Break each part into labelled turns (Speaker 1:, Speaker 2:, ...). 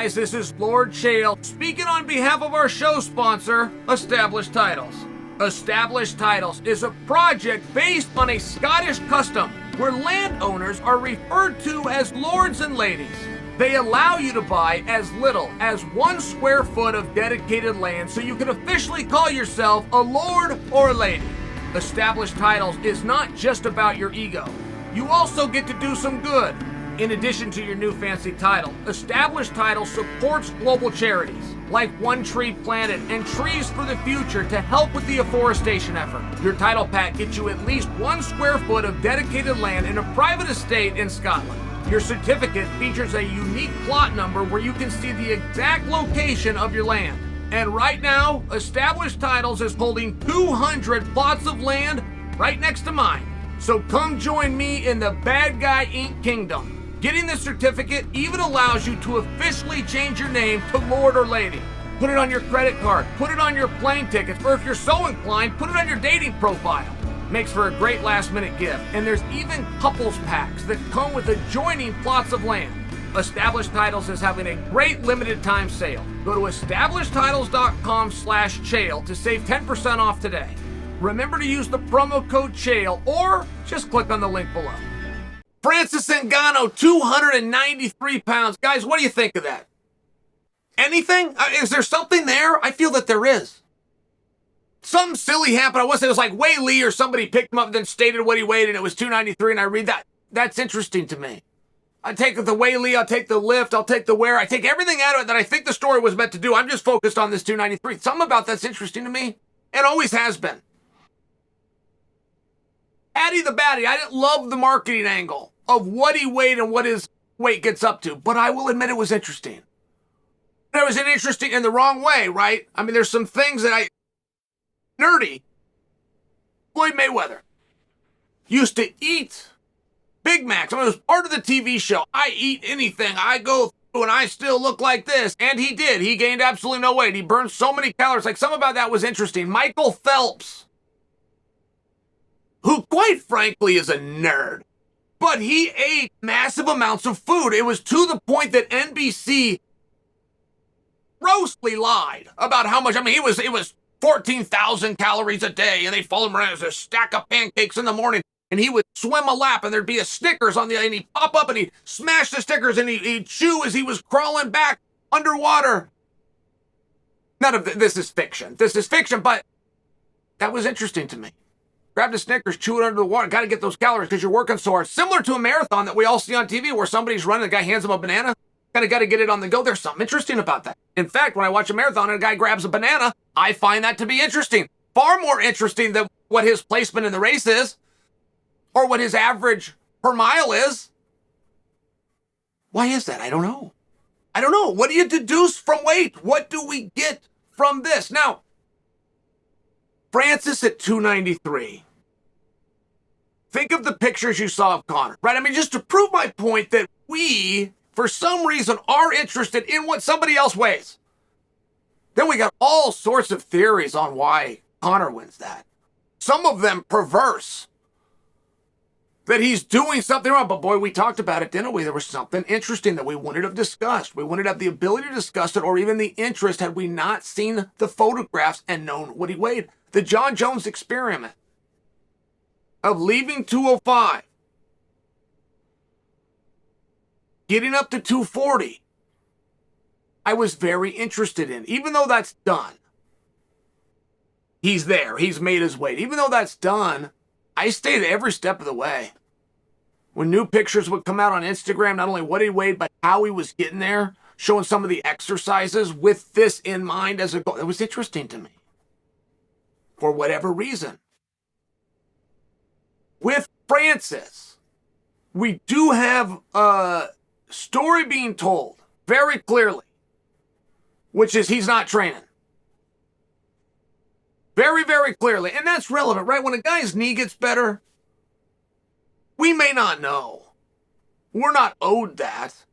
Speaker 1: guys? This is Lord Chael speaking on behalf of our show sponsor, Established Titles. Established Titles is a project based on a Scottish custom where landowners are referred to as lords and ladies. They allow you to buy as little as 1 square foot of dedicated land so you can officially call yourself a lord or a lady. Established Titles is not just about your ego. You also get to do some good. In addition to your new fancy title, Established Titles supports global charities like One Tree Planet and Trees for the Future to help with the afforestation effort. Your title pack gets you at least 1 square foot of dedicated land in a private estate in Scotland. Your certificate features a unique plot number where you can see the exact location of your land. And right now, Established Titles is holding 200 plots of land right next to mine. So come join me in the Bad Guy Inc. Kingdom. Getting this certificate even allows you to officially change your name to Lord or Lady. Put it on your credit card, put it on your plane tickets, or if you're so inclined, put it on your dating profile. Makes for a great last-minute gift, and there's even couples packs that come with adjoining plots of land. Established Titles is having a great limited-time sale. Go to establishedtitles.com/Chael to save 10% off today. Remember to use the promo code Chael, or just click on the link below. Francis Ngannou, 293 pounds. Guys, what do you think of that? Anything? Is there something there? I feel that there is. Something silly happened. I want to say it was like Wei Lee or somebody picked him up and then stated what he weighed, and it was 293, and I read that. That's interesting to me. I take the Wei Lee, I'll take the lift, I'll take the wear, I take everything out of it that I think the story was meant to do. I'm just focused on this 293. Something about that's interesting to me. It always has been. Addy the Batty, I didn't love the marketing angle of what he weighed and what his weight gets up to, but I will admit it was interesting. It was interesting in the wrong way, right? I mean, there's some things that nerdy. Floyd Mayweather used to eat Big Macs. I mean, it was part of the TV show. I eat anything. I go through and I still look like this. And he did. He gained absolutely no weight. He burned so many calories. Like, some about that was interesting. Michael Phelps, who quite frankly is a nerd, but he ate massive amounts of food. It was to the point that NBC grossly lied about how much. I mean, it was 14,000 calories a day, and they'd follow him around as a stack of pancakes in the morning, and he would swim a lap, and there'd be a Snickers on the end, and he'd pop up, and he'd smash the Snickers, and he'd chew as he was crawling back underwater. None of this is fiction. This is fiction, but that was interesting to me. Grab the Snickers, chew it under the water. Got to get those calories because you're working so hard. Similar to a marathon that we all see on TV where somebody's running, the guy hands him a banana. Got to get it on the go. There's something interesting about that. In fact, when I watch a marathon and a guy grabs a banana, I find that to be interesting. Far more interesting than what his placement in the race is or what his average per mile is. Why is that? I don't know. What do you deduce from weight? What do we get from this? Now, Francis at 293. Think of the pictures you saw of Conor, right? I mean, just to prove my point that we, for some reason, are interested in what somebody else weighs. Then we got all sorts of theories on why Conor wins that. Some of them perverse. That he's doing something wrong. But boy, we talked about it, didn't we? There was something interesting that we wouldn't have discussed. We wouldn't have the ability to discuss it or even the interest had we not seen the photographs and known what he weighed. The Jon Jones experiment of leaving 205, getting up to 240, I was very interested in. Even though that's done, he's there, he's made his weight. Even though that's done, I stayed every step of the way. When new pictures would come out on Instagram, not only what he weighed, but how he was getting there, showing some of the exercises with this in mind as a goal, it was interesting to me. For whatever reason. With Francis, we do have a story being told very clearly, which is he's not training. Very, very clearly. And that's relevant, right? When a guy's knee gets better, we may not know. We're not owed that.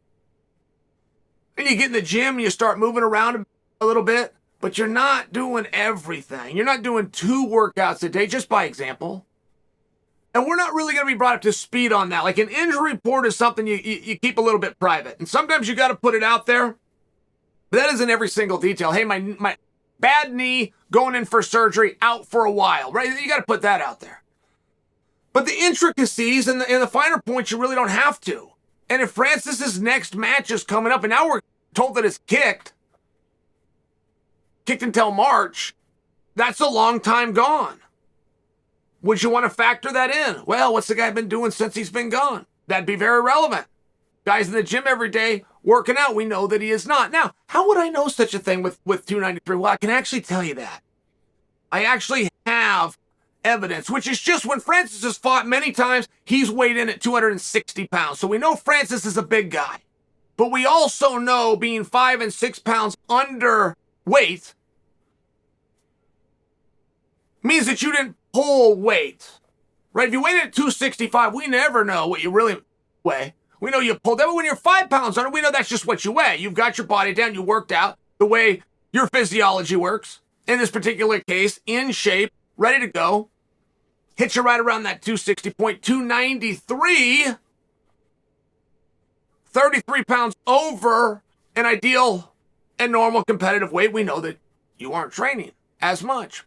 Speaker 1: And you get in the gym and you start moving around a little bit. But you're not doing everything. You're not doing 2 workouts a day, just by example. And we're not really going to be brought up to speed on that. Like, an injury report is something you keep a little bit private. And sometimes you got to put it out there But that isn't every single detail. Hey, my bad knee, going in for surgery, out for a while, right? You got to put that out there. But the intricacies and the finer points, you really don't have to. And if Francis's next match is coming up, and now we're told that it's kicked until March, that's a long time gone. Would you want to factor that in? Well, what's the guy been doing since he's been gone? That'd be very relevant. Guy's in the gym every day working out. We know that he is not. Now, how would I know such a thing with 293? Well, I can actually tell you that. I actually have evidence, which is just when Francis has fought many times, he's weighed in at 260 pounds. So we know Francis is a big guy. But we also know being 5 and 6 pounds underweight means that you didn't pull weight, right? If you weighed in at 265, we never know what you really weigh. We know you pulled that, but when you're 5 pounds under, we know that's just what you weigh. You've got your body down, you worked out the way your physiology works. In this particular case, in shape, ready to go. Hit you right around that 260 point, 293, 33 pounds over an ideal and normal competitive weight. We know that you aren't training as much.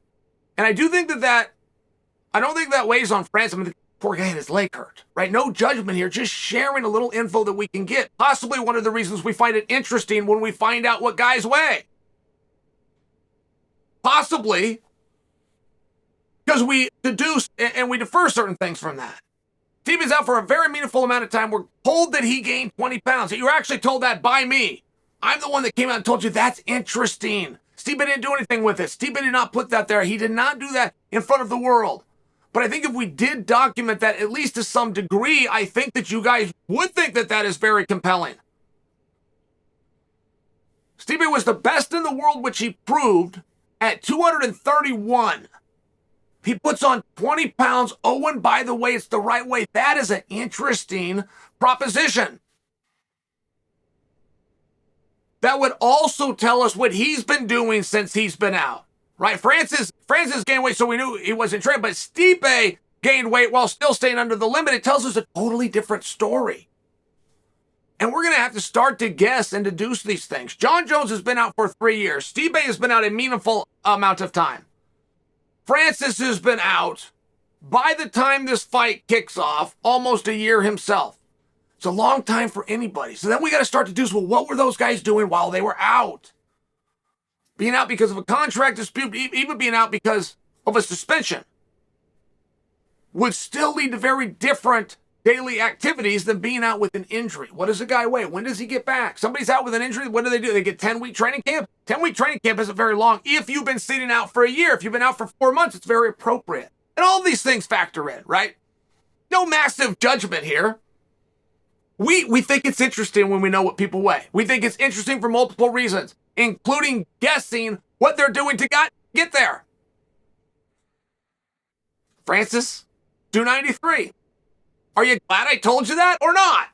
Speaker 1: And I do think I don't think that weighs on Francis. I mean, the poor guy had his leg hurt, right? No judgment here, just sharing a little info that we can get. Possibly one of the reasons we find it interesting when we find out what guys weigh. Possibly because we deduce and we defer certain things from that. Stipe's out for a very meaningful amount of time. We're told that he gained 20 pounds. You were actually told that by me. I'm the one that came out and told you that's interesting. Stipe didn't do anything with it. Stipe did not put that there. He did not do that in front of the world. But I think if we did document that, at least to some degree, I think that you guys would think that that is very compelling. Stipe was the best in the world, which he proved at 231. He puts on 20 pounds. Oh, and by the way, it's the right way. That is an interesting proposition. That would also tell us what he's been doing since he's been out, right? Francis gained weight, so we knew he wasn't training, but Stipe gained weight while still staying under the limit. It tells us a totally different story. And we're going to have to start to guess and deduce these things. Jon Jones has been out for 3 years. Stipe has been out a meaningful amount of time. Francis has been out, by the time this fight kicks off, almost a year himself. It's a long time for anybody. So then we got to start to deduce, well, what were those guys doing while they were out? Being out because of a contract dispute, even being out because of a suspension, would still lead to very different daily activities than being out with an injury. What does a guy weigh? When does he get back? Somebody's out with an injury. What do? They get 10-week training camp. 10-week training camp isn't very long. If you've been sitting out for a year, if you've been out for 4 months, it's very appropriate. And all these things factor in, right? No massive judgment here. We think it's interesting when we know what people weigh. We think it's interesting for multiple reasons, including guessing what they're doing to get there. Francis, 293. Are you glad I told you that or not?